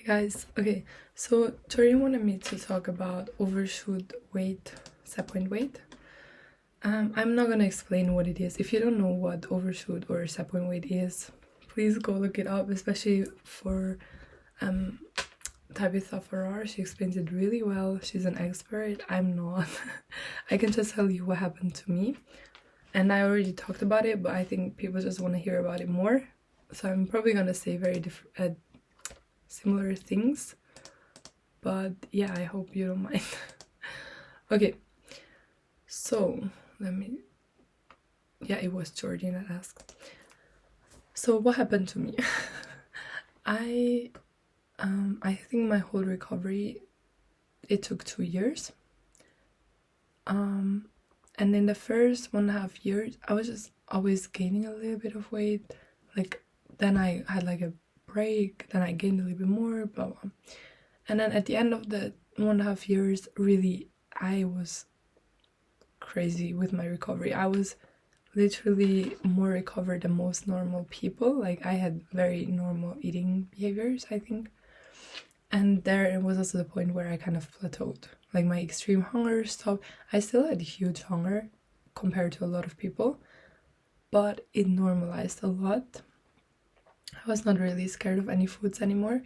Guys, okay, so Tori wanted me to talk about overshoot weight, set point weight. I'm not gonna explain what it is. If you don't know what overshoot or set point weight is, please go look it up, especially for um Tabitha Farrar. She explains it really well. She's an expert. I'm not. I can just tell you what happened to me. And I already talked about it, but I think people just want to hear about it more. So I'm probably gonna say very different, similar things. But yeah, I hope you don't mind. Okay, so let me. Yeah, it was Jordan that asked. So what happened to me? I think my whole recovery, it took 2 years. And in the first 1.5 years, I was just always gaining a little bit of weight. Like then I had like a break, then I gained a little bit more, blah blah. And then at the end of the 1.5 years, really, I was crazy with my recovery. I was literally more recovered than most normal people. Like I had very normal eating behaviors, I think. And there it was also the point where I kind of plateaued. Like my extreme hunger stopped. I still had huge hunger compared to a lot of people, but it normalized a lot. I was not really scared of any foods anymore.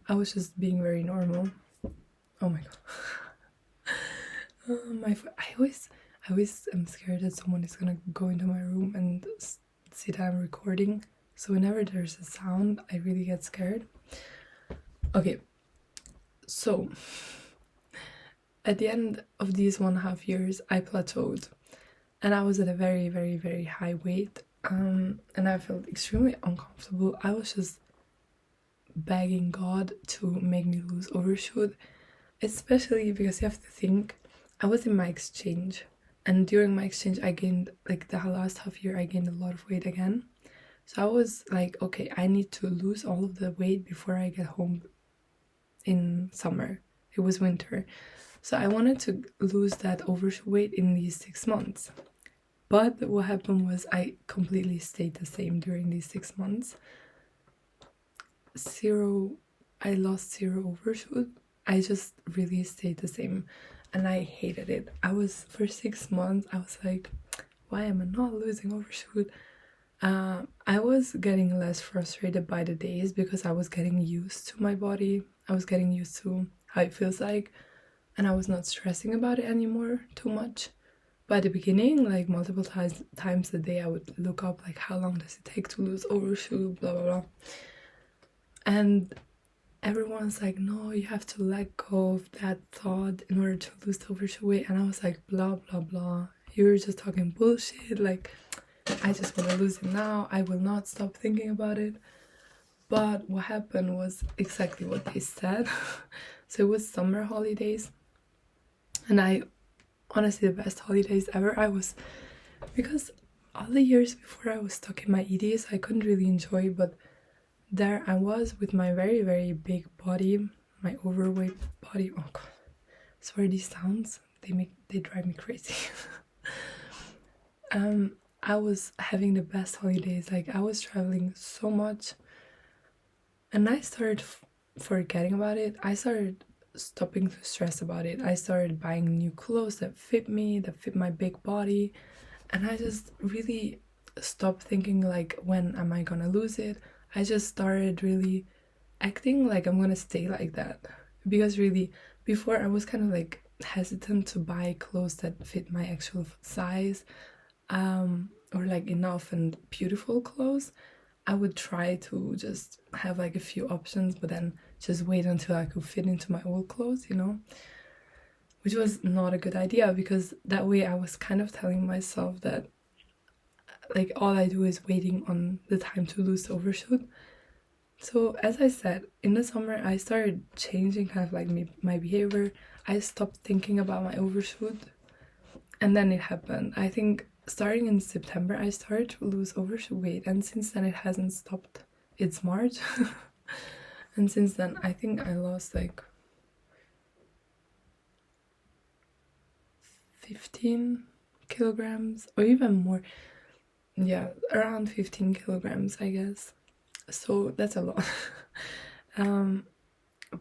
I was just being very normal. Oh my god. I always am scared that someone is gonna go into my room and see that I'm recording. So whenever there's a sound, I really get scared. Okay, so at the end of these 1.5 years, I plateaued, and I was at a very, very, very high weight. And I felt extremely uncomfortable. I was just begging God to make me lose overshoot, especially because you have to think I was in my exchange, and during my exchange I gained, like the last half year I gained a lot of weight again. So I was like, okay, I need to lose all of the weight before I get home in summer. It was winter, so I wanted to lose that overshoot weight in these 6 months. But what happened was I completely stayed the same during these 6 months. I lost zero overshoot. I just really stayed the same, and I hated it. For 6 months, I was like, why am I not losing overshoot? I was getting less frustrated by the days because I was getting used to my body. I was getting used to how it feels like, and I was not stressing about it anymore too much. But at the beginning, like multiple times a day, I would look up like how long does it take to lose overshoot, blah blah blah. And everyone's like, no, you have to let go of that thought in order to lose the overshoot weight. And I was like, blah blah blah, you're just talking bullshit. Like, I just want to lose it now. I will not stop thinking about it. But what happened was exactly what they said. So it was summer holidays, and honestly, the best holidays ever. Because all the years before I was stuck in my EDs, I couldn't really enjoy, but there I was with my very, very big body, my overweight body. Oh god, sorry, these sounds, they drive me crazy. I was having the best holidays. Like I was traveling so much, and I started forgetting about it. I started stopping to stress about it. I started buying new clothes that fit me, that fit my big body, and I just really stopped thinking like, when am I gonna lose it? I just started really acting like I'm gonna stay like that. Because really, before I was kind of like hesitant to buy clothes that fit my actual size, or like enough and beautiful clothes. I would try to just have like a few options, but then just wait until I could fit into my old clothes, which was not a good idea, because that way I was kind of telling myself that like all I do is waiting on the time to lose the overshoot. So as I said, in the summer I started changing kind of like my behavior. I stopped thinking about my overshoot, and then it happened. I think starting in September I started to lose overshoot weight, and since then it hasn't stopped. It's March. And since then I think I lost like 15 kilograms or even more. Yeah, around 15 kilograms, I guess. So that's a lot.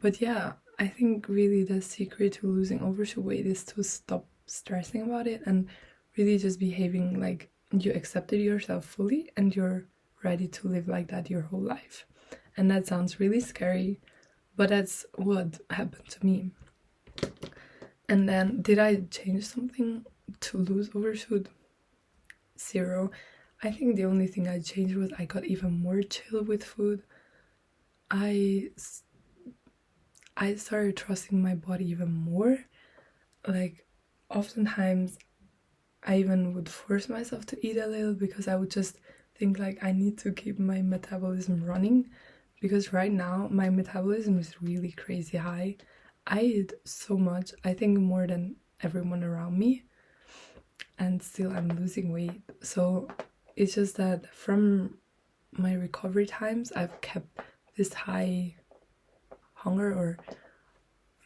But yeah, I think really the secret to losing overshoot weight is to stop stressing about it and really just behaving like you accepted yourself fully and you're ready to live like that your whole life. And that sounds really scary, but that's what happened to me. And then, did I change something to lose overshoot? Zero. I think the only thing I changed was I got even more chill with food. I I started trusting my body even more. Like, oftentimes I even would force myself to eat a little because I would just think like I need to keep my metabolism running, because right now my metabolism is really crazy high. I eat so much, I think more than everyone around me, and still I'm losing weight. So it's just that from my recovery times, I've kept this high hunger, or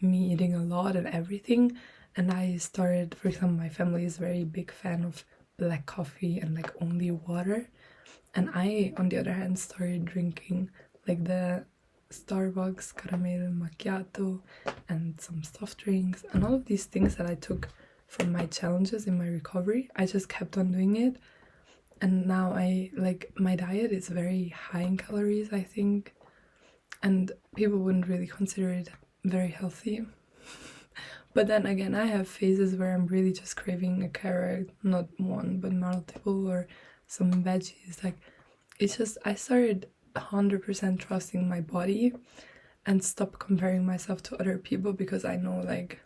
me eating a lot and everything. And I started, for example, my family is very big fan of black coffee and like only water. And I, on the other hand, started drinking like the Starbucks caramel macchiato and some soft drinks and all of these things that I took from my challenges in my recovery. I just kept on doing it. And now I like, my diet is very high in calories, I think. And people wouldn't really consider it very healthy. But then again, I have phases where I'm really just craving a carrot, not one, but multiple, or some veggies. Like, it's just, I started 100% trusting my body and stop comparing myself to other people, because I know, like,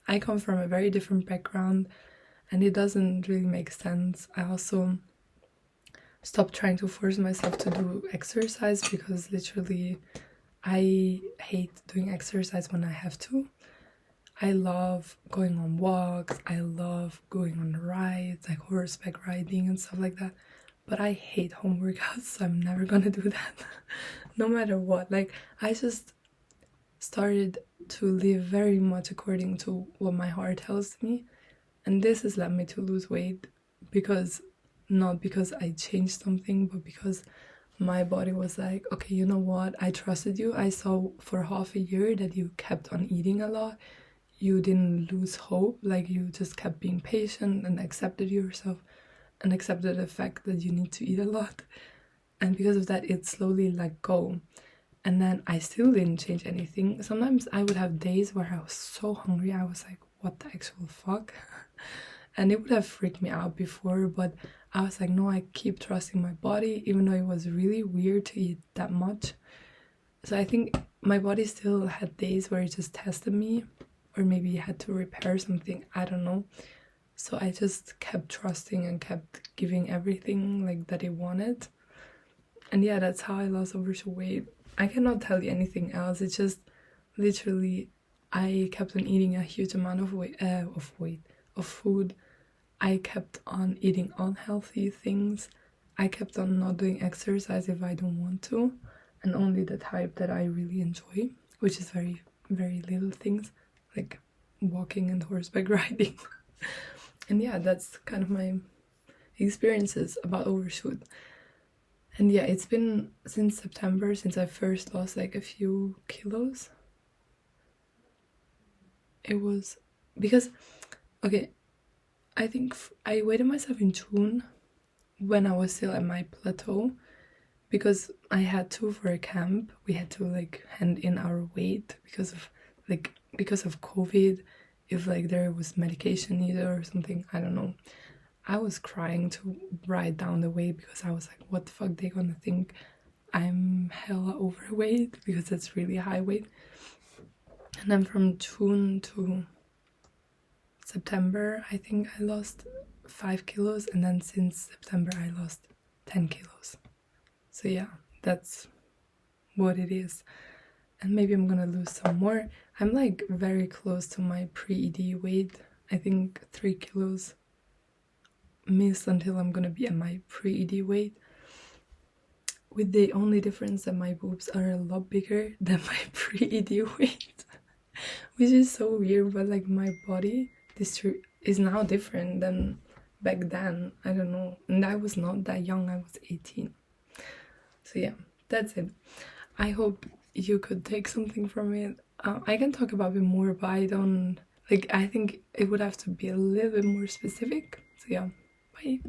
I come from a very different background and it doesn't really make sense. I also stopped trying to force myself to do exercise, because literally I hate doing exercise when I have to. I love going on walks, I love going on rides, like horseback riding and stuff like that. But I hate home workouts, so I'm never gonna do that. No matter what. Like, I just started to live very much according to what my heart tells me. And this has led me to lose weight, because not because I changed something, but because my body was like, okay, you know what? I trusted you. I saw for half a year that you kept on eating a lot. You didn't lose hope. Like, you just kept being patient and accepted yourself and accepted the fact that you need to eat a lot. And because of that, it slowly let go. And then I still didn't change anything. Sometimes I would have days where I was so hungry, I was like, what the actual fuck? And it would have freaked me out before, but I was like, no, I keep trusting my body, even though it was really weird to eat that much. So I think my body still had days where it just tested me, or maybe it had to repair something, I don't know. So I just kept trusting and kept giving everything like that it wanted. And yeah, that's how I lost overshoot weight. I cannot tell you anything else. It's just literally I kept on eating a huge amount of food. I kept on eating unhealthy things. I kept on not doing exercise if I don't want to, and only the type that I really enjoy, which is very, very little things like walking and horseback riding. And yeah, that's kind of my experiences about overshoot. And yeah, it's been since September since I first lost like a few kilos. It was because, okay, I think I weighed myself in June when I was still at my plateau, because I had to, for a camp, we had to like hand in our weight because of COVID, if like there was medication needed or something, I don't know. I was crying to write down the weight, because I was like, what the fuck, they gonna think I'm hella overweight, because that's really high weight. And then from June to September, I think I lost 5 kilos, and then since September I lost 10 kilos. So yeah, that's what it is. And maybe I'm gonna lose some more. I'm like very close to my pre-ED weight. I think 3 kilos missed until I'm gonna be at my pre-ED weight, with the only difference that my boobs are a lot bigger than my pre-ED weight. Which is so weird, but like my body is now different than back then. I don't know. And I was not that young, I was 18. So yeah, that's it. I hope you could take something from it. I can talk about it more, but I don't like. I think it would have to be a little bit more specific. So yeah, bye.